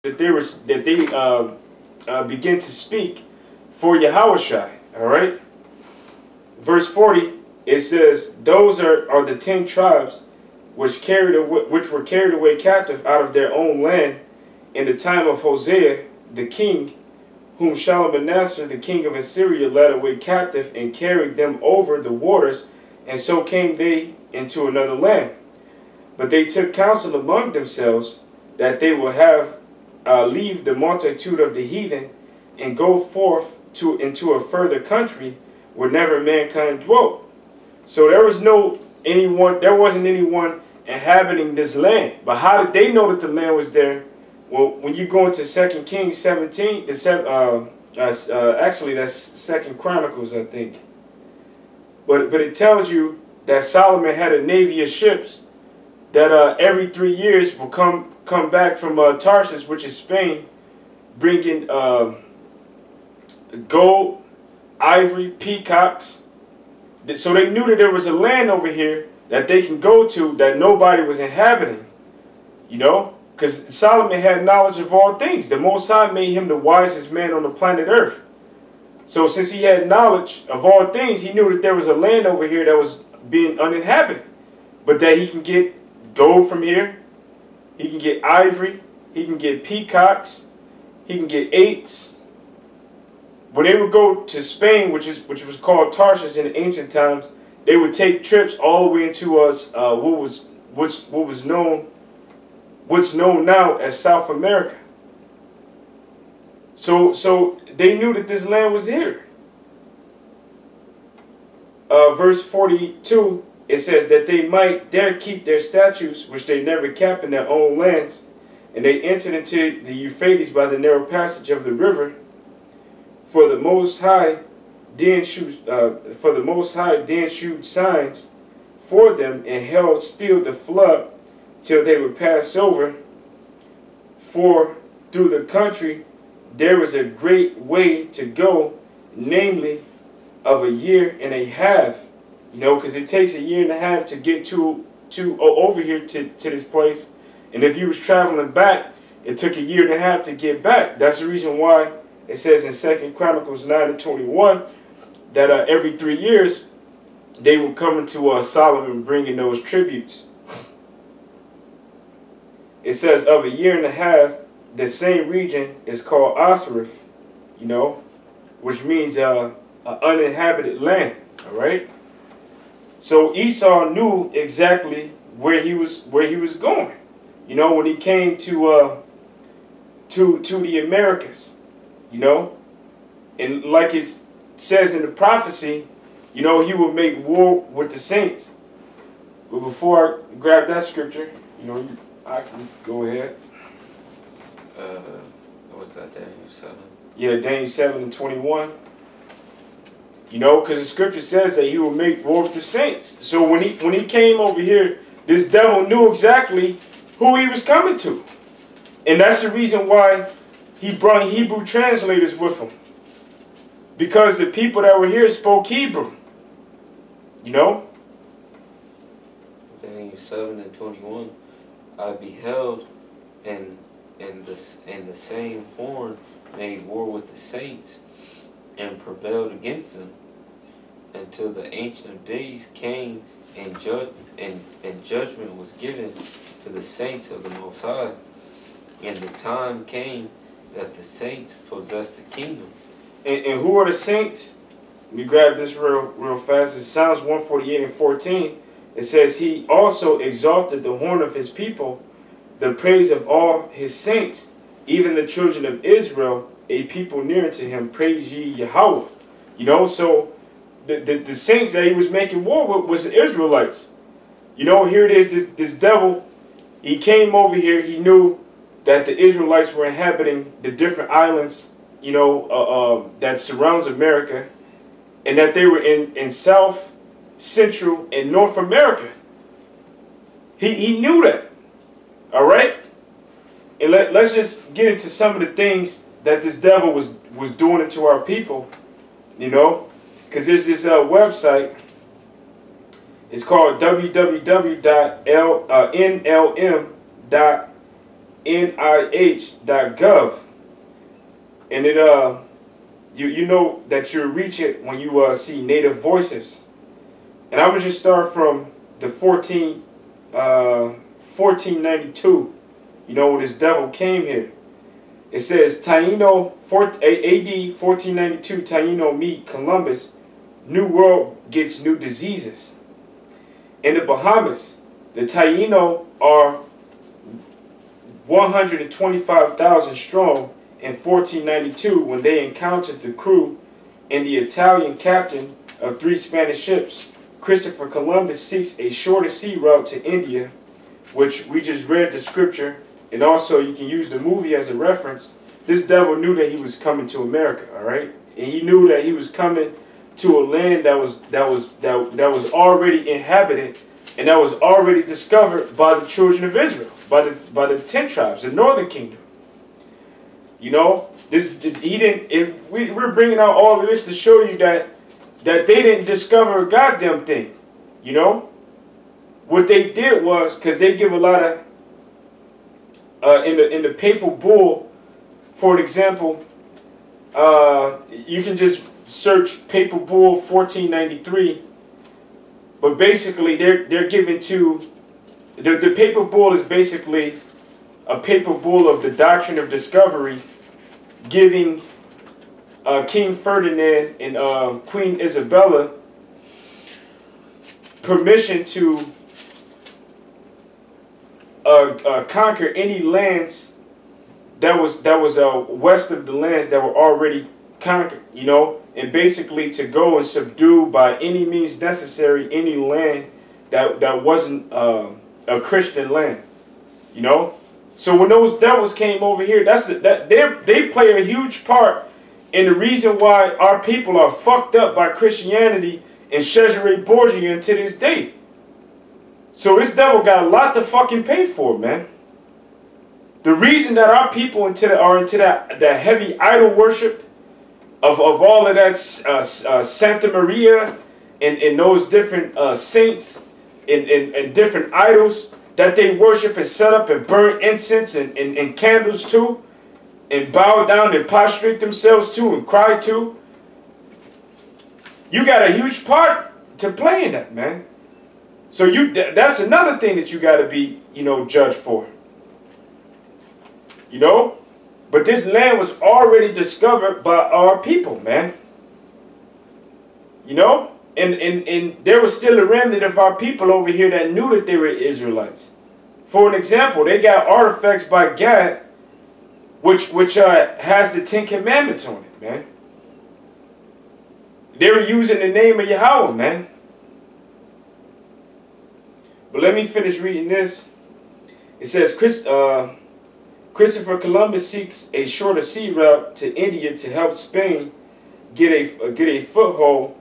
that they begin to speak for Yahushua. All right. Verse 40, it says, "Those are the 10 tribes which were carried away captive out of their own land in the time of Hosea the king, whom Shalmaneser the king of Assyria led away captive and carried them over the waters, and so came they into another land. But they took counsel among themselves that they will leave the multitude of the heathen and go forth into a further country where never mankind dwelt." So there wasn't anyone inhabiting this land. But how did they know that the land was there? Well, when you go into 2 Kings 17, actually that's 2 Chronicles, I think. But it tells you that Solomon had a navy of ships that every 3 years will come back from Tarshish, which is Spain, bringing gold, ivory, peacocks. So they knew that there was a land over here that they can go to that nobody was inhabiting, you know, because Solomon had knowledge of all things. The Most High made him the wisest man on the planet Earth. So since he had knowledge of all things, he knew that there was a land over here that was being uninhabited, but that he can get gold from here, he can get ivory, he can get peacocks, he can get apes. When they would go to Spain, which was called Tarshish in the ancient times, they would take trips all the way into what's known now as South America. So they knew that this land was here. Verse 42, it says that they might dare keep their statutes, which they never kept in their own lands, and they entered into the Euphrates by the narrow passage of the river. For the Most High then shewed signs for them, and held still the flood till they were passed over. For through the country there was a great way to go, namely of a year and a half. You know, because it takes a year and a half to get over here to this place, and if you was traveling back, it took a year and a half to get back. That's the reason why it says in 2 Chronicles 9:21 that every 3 years they would come into Solomon bringing those tributes. It says of a year and a half, the same region is called Asareth, you know, which means an uninhabited land. All right. So Esau knew exactly where he was going. You know, when he came to the Americas, you know, and like it says in the prophecy, you know, he will make war with the saints. But before I grab that scripture, you know, I can go ahead. What's that, Daniel 7? Yeah, Daniel 7:21. You know, because the scripture says that he will make war with the saints. So when he came over here, this devil knew exactly who he was coming to. And that's the reason why he brought Hebrew translators with him. Because the people that were here spoke Hebrew. You know? Daniel 7:21. I beheld, and the same horn made war with the saints, and prevailed against them, until the Ancient of Days came, and judgment was given to the saints of the Most High. And the time came that the saints possessed the kingdom. And who are the saints? Let me grab this real fast. It's Psalms 148:14. It says, he also exalted the horn of his people, the praise of all his saints, even the children of Israel, a people near to him, praise ye Yahweh. You know, so the saints that he was making war with was the Israelites. You know, here it is, this devil, he came over here, he knew that the Israelites were inhabiting the different islands, you know, that surrounds America, and that they were in South, Central, and North America. He knew that. All right? And let's just get into some of the things that this devil was doing it to our people, you know, because there's this website. It's called www.nlm.info. NIH.gov, and it you know that you reach it when you see native voices. And I would just start from the 1492, you know, when this devil came here. It says Taino, AD 1492, Taino meet Columbus, New World gets new diseases. In the Bahamas, the Taino are 125,000 strong in 1492 when they encountered the crew and the Italian captain of 3 Spanish ships. Christopher Columbus seeks a shorter sea route to India, which we just read the scripture, and also you can use the movie as a reference. This devil knew that he was coming to America, all right? And he knew that he was coming to a land that was already inhabited and that was already discovered by the children of Israel, by the 10 tribes, the northern kingdom. You know, we're bringing out all of this to show you that they didn't discover a goddamn thing. You know, what they did was, because they give a lot of in the papal bull, for an example, you can just search papal bull 1493. But basically, they're given to the papal bull is basically a papal bull of the doctrine of discovery, giving King Ferdinand and Queen Isabella permission to conquer any lands that was west of the lands that were already conquered, you know, and basically to go and subdue by any means necessary any land that wasn't a Christian land, you know. So when those devils came over here, they play a huge part in the reason why our people are fucked up by Christianity and Cesare Borgia to this day. So this devil got a lot to fucking pay for, man. The reason that our people are into that heavy idol worship of all of that Santa Maria and those different saints and different idols that they worship and set up and burn incense and candles to, and bow down and prostrate themselves to and cry to. You got a huge part to play in that, man. So that's another thing that you got to be, you know, judged for. You know? But this land was already discovered by our people, man. You know? And there was still a remnant of our people over here that knew that they were Israelites. For an example, they got artifacts by God, which has the 10 Commandments on it, man. They were using the name of Yahweh, man. But let me finish reading this. It says, Christopher Columbus seeks a shorter sea route to India to help Spain get a foothold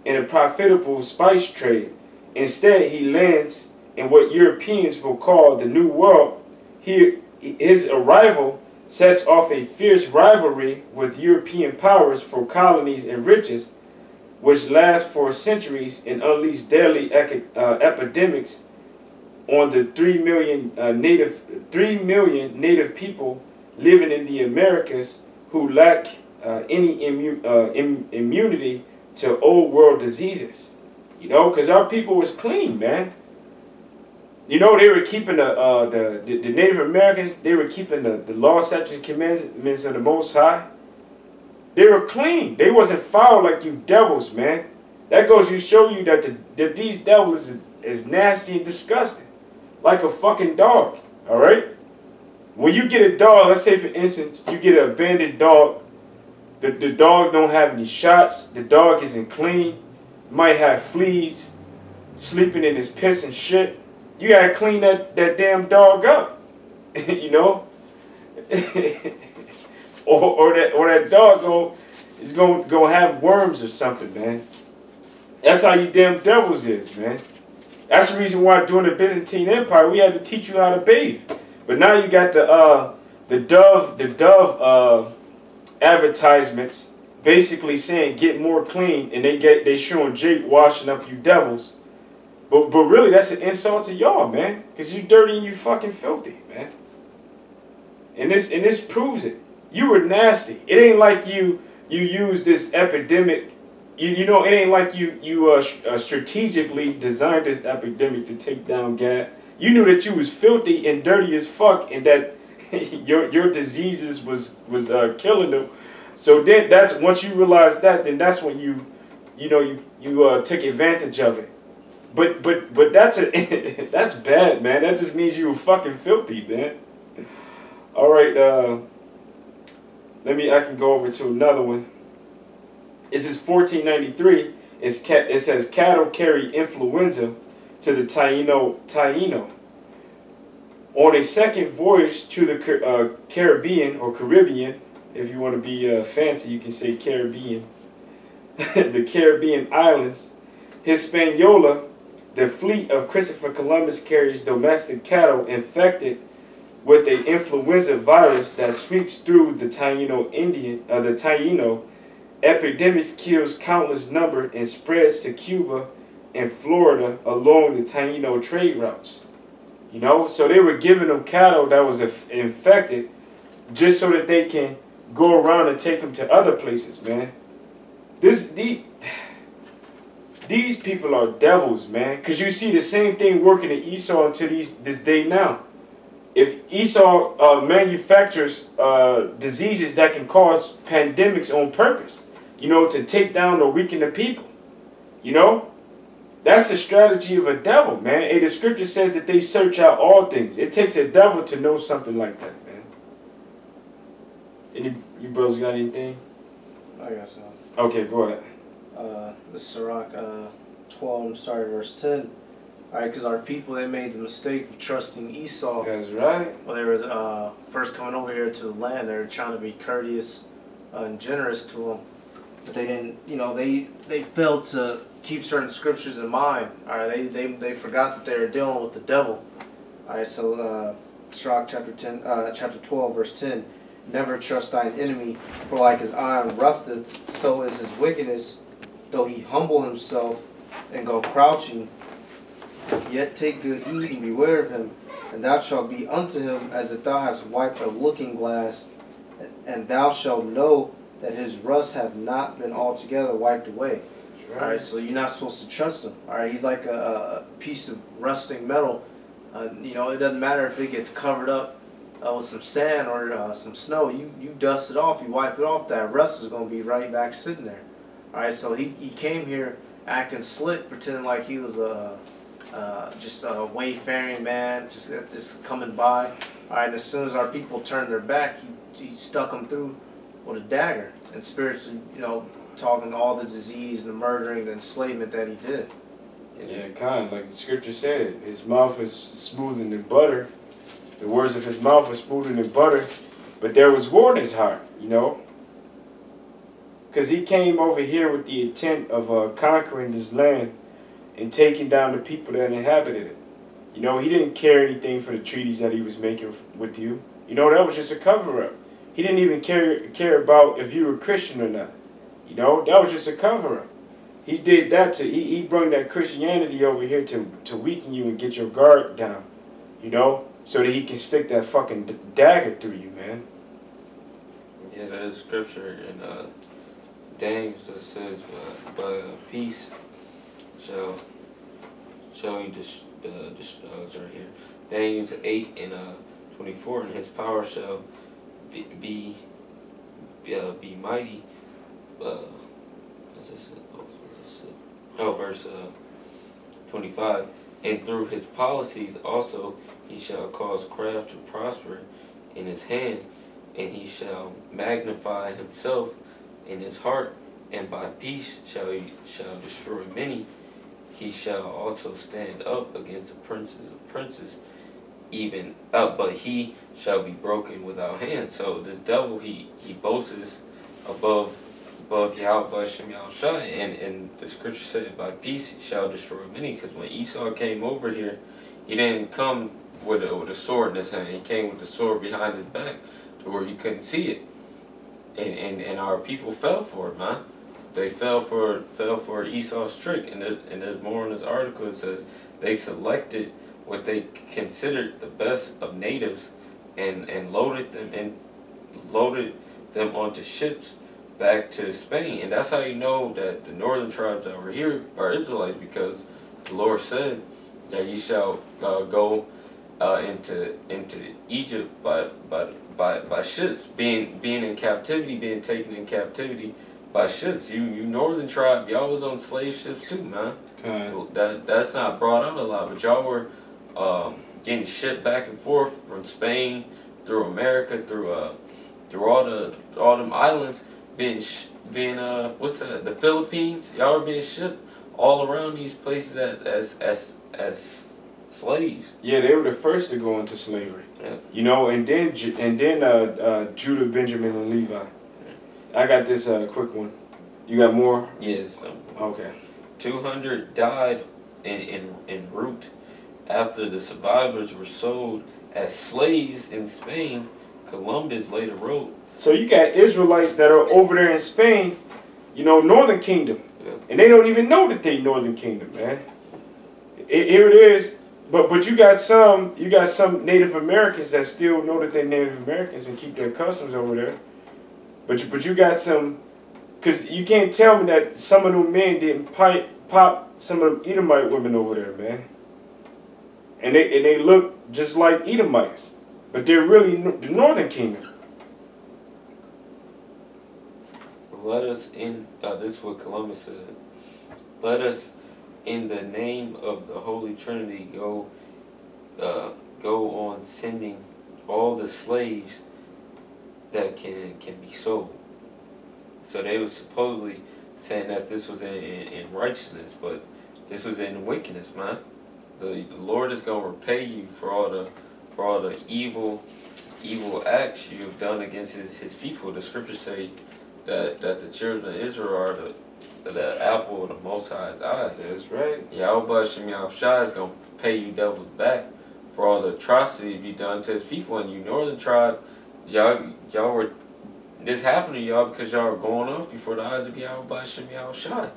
in a profitable spice trade. Instead, he lands in what Europeans will call the New World. His arrival sets off a fierce rivalry with European powers for colonies and riches, which lasts for centuries and unleash deadly epidemics on the 3 million native people living in the Americas who lack any immunity to old world diseases. You know, because our people was clean, man. You know, they were keeping the Native Americans, they were keeping the law, statutes, and commandments of the Most High. They were clean. They wasn't foul like you devils, man. That goes to show you that these devils is nasty and disgusting. Like a fucking dog, alright? When you get a dog, let's say for instance, you get an abandoned dog. The dog don't have any shots. The dog isn't clean. Might have fleas. Sleeping in his piss and shit. You gotta clean that damn dog up. You know? or that dog is gonna have worms or something, man. That's how you damn devils is, man. That's the reason why during the Byzantine Empire we had to teach you how to bathe. But now you got the Dove advertisements basically saying get more clean, and they showing Jake washing up you devils. But really that's an insult to y'all, man, because you dirty and you fucking filthy, man. And this proves it. You were nasty. It ain't like you use this epidemic. You know, it ain't like you strategically designed this epidemic to take down Gad. You knew that you was filthy and dirty as fuck, and that your diseases was killing them. So then that's once you realized that, then that's when you took advantage of it. But that's that's bad, man. That just means you were fucking filthy, man. All right, I can go over to another one. This is 1493. It says cattle carry influenza to the Taino. On a second voyage to the Caribbean, or Caribbean, if you want to be fancy, you can say Caribbean. The Caribbean islands, Hispaniola, the fleet of Christopher Columbus carries domestic cattle infected with an influenza virus that sweeps through the Taino. Epidemics kills countless numbers and spreads to Cuba and Florida along the Taino trade routes. You know, so they were giving them cattle that was infected just so that they can go around and take them to other places, man. These people are devils, man. Because you see the same thing working in Esau until this day now. If Esau manufactures diseases that can cause pandemics on purpose, you know, to take down or weaken the people, you know, that's the strategy of a devil, man. And the scripture says that they search out all things. It takes a devil to know something like that, man. You brothers got anything? I got some. Okay, go ahead. This is Sirach 12, starting verse 10. Alright, because our people, they made the mistake of trusting Esau. That's right. When they were first coming over here to the land, they were trying to be courteous and generous to him. But they didn't, you know, they failed to keep certain scriptures in mind. Alright, they forgot that they were dealing with the devil. Alright, so Sirach chapter 12, verse 10. Never trust thine enemy, for like his iron rusteth, so is his wickedness. Though he humble himself and go crouching, yet take good heed and beware of him. And thou shalt be unto him as if thou hast wiped a looking glass, and thou shalt know that his rust have not been altogether wiped away. Right. Alright, so you're not supposed to trust him. Alright, he's like a piece of rusting metal. You know, it doesn't matter if it gets covered up with some sand or some snow. You dust it off, you wipe it off, that rust is going to be right back sitting there. Alright, so he came here acting slick, pretending like he was just a wayfaring man, just coming by. Alright, and as soon as our people turned their back, he stuck them through with a dagger, and spiritually, you know, talking all the disease, the murdering, the enslavement that he did. Yeah, kind of like the scripture said, his mouth is smoother than butter. The words of his mouth were smoother than butter, but there was war in his heart, you know. Because he came over here with the intent of conquering this land and taking down the people that inhabited it. You know, he didn't care anything for the treaties that he was making with you. You know, that was just a cover-up. He didn't even care about if you were Christian or not. You know, that was just a cover-up. He did that he brought that Christianity over here to weaken you and get your guard down. You know, so that he can stick that fucking dagger through you, man. Yeah, that is scripture in Daniel that says, "By peace shall you it's right here." Daniel's 8 and 24, and his power shall be mighty. What's this? Oh, verse 25. And through his policies also he shall cause craft to prosper in his hand, and he shall magnify himself in his heart, and by peace shall destroy many. He shall also stand up against the princes of princes, even but he shall be broken without hand. So this devil, he boasts above Yahweh Shem Yahushua, and the scripture said, by peace he shall destroy many. Because when Esau came over here, he didn't come with a sword in his hand. He came with the sword behind his back to where you couldn't see it. And our people fell for it, man. They fell for Esau's trick. And there's more in this article. It says they selected what they considered the best of natives and loaded them onto ships back to Spain. And that's how you know that the northern tribes that were here are Israelites, because the Lord said that ye shall go into Egypt by ships, being in captivity, being taken in captivity by ships. You northern tribe, y'all was on slave ships too, man. That's not brought out a lot, but y'all were getting shipped back and forth from Spain through America, through all them islands, being what's that? The Philippines. Y'all were being shipped all around these places as slaves. Yeah, they were the first to go into slavery. Yeah. You know, and then Judah, Benjamin, and Levi. I got this quick one. You got more? Yes. Okay. 200 died en route after the survivors were sold as slaves in Spain. Columbus later wrote. So you got Israelites that are over there in Spain, you know, Northern Kingdom, Yeah. and they don't even know that they Northern Kingdom, man. Here it is. But you got some Native Americans that still know that they're Native Americans and keep their customs over there. But you got some, because you can't tell me that some of them men didn't pop some of them Edomite women over there, man. And they look just like Edomites, but they're really the Northern Kingdom. Let us in, this is what Columbus said. Let us, in the name of the Holy Trinity, go on sending all the slaves that can be sold. So they were supposedly saying that this was in righteousness, but this was in wickedness, man. The Lord is gonna repay you for all the evil acts you have done against his people. The scriptures say that the children of Israel are the apple of the Most High's eye. That's right. Yahweh Shem Yahushua is going to pay you double back for all the atrocities you done to his people. And you northern tribe, y'all were, this happened to y'all because y'all were going off before the eyes of Yahweh Shem Yahushua.